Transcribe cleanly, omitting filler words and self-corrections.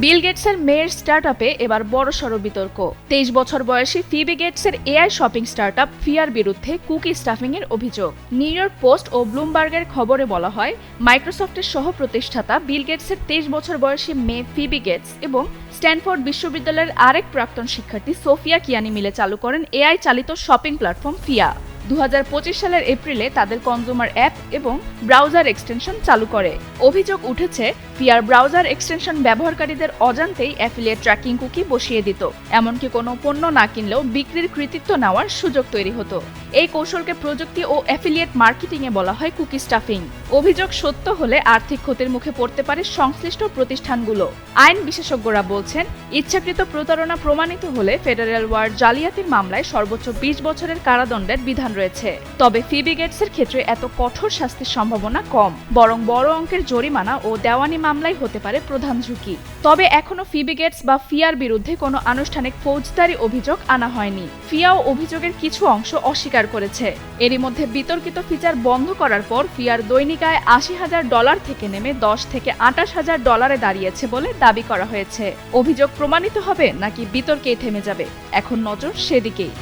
বিল গেটসের মেয়ের স্টার্টআপে এবার বড়সড় বিতর্ক। 23 বছর বয়সী ফিবি গেটসের এআই শপিং স্টার্টআপ ফিয়ার বিরুদ্ধে কুকি স্টাফিং এর অভিযোগ। নিউ ইয়র্ক পোস্ট ও ব্লুমবার্গের খবরে বলা হয়, মাইক্রোসফটের সহ প্রতিষ্ঠাতা বিল গেটসের 23 বছর বয়সী মেয়ে ফিবি গেটস এবং স্ট্যানফোর্ড বিশ্ববিদ্যালয়ের আরেক প্রাক্তন শিক্ষার্থী সোফিয়া কিয়ানি মিলে চালু করেন এআই চালিত শপিং প্ল্যাটফর্ম ফিয়া। 2025 সালের এপ্রিলে তাদের কনজুমার অ্যাপ এবং ব্রাউজার এক্সটেনশন চালু করে। অভিযোগ উঠেছে, ফিয়ার ব্রাউজার এক্সটেনশন ব্যবহারকারীদের অজান্তেই অ্যাফিলিয়েট ট্র্যাকিং কুকি বসিয়ে দিত, এমনকি কোনো পণ্য না কিনলেও বিক্রির কৃতিত্ব নেওয়ার সুযোগ তৈরি হতো। এই কৌশলকে প্রযুক্তি ও অ্যাফিলিয়েট মার্কেটিংয়ে বলা হয় কুকি স্টাফিং। অভিযোগ সত্য হলে আর্থিক ক্ষতির মুখে পড়তে পারে সংশ্লিষ্ট প্রতিষ্ঠানগুলো। আইন বিশেষজ্ঞরা বলছেন, ইচ্ছাকৃত প্রতারণা প্রমাণিত হলে ফেডারেল ওয়ার্ড জালিয়াতির মামলায় সর্বোচ্চ 20 বছরের কারাদণ্ডের বিধান রয়েছে। তবে ফিবি গেটসের ক্ষেত্রে এত কঠোর শাস্তির সম্ভাবনা কম, বরং বড় অঙ্কের জরিমানা ও দেওয়ানি মামলাই হতে পারে প্রধান ঝুঁকি। তবে এখনো ফিবি গেটস বা ফিয়ার বিরুদ্ধে কোনো আনুষ্ঠানিক ফৌজদারি অভিযোগ আনা হয়নি। ফিয়াও অভিযোগের কিছু অংশ অস্বীকার করেছে। এরই মধ্যে বিতর্কিত ফিচার বন্ধ করার পর ফিয়ার দৈনিক আয় $80,000 থেকে নেমে $10,000 থেকে $28,000 দাঁড়িয়েছে বলে দাবি করা হয়েছে। অভিযোগ প্রমাণিত হবে নাকি বিতর্কেই থেমে যাবে, এখন নজর সেদিকেই।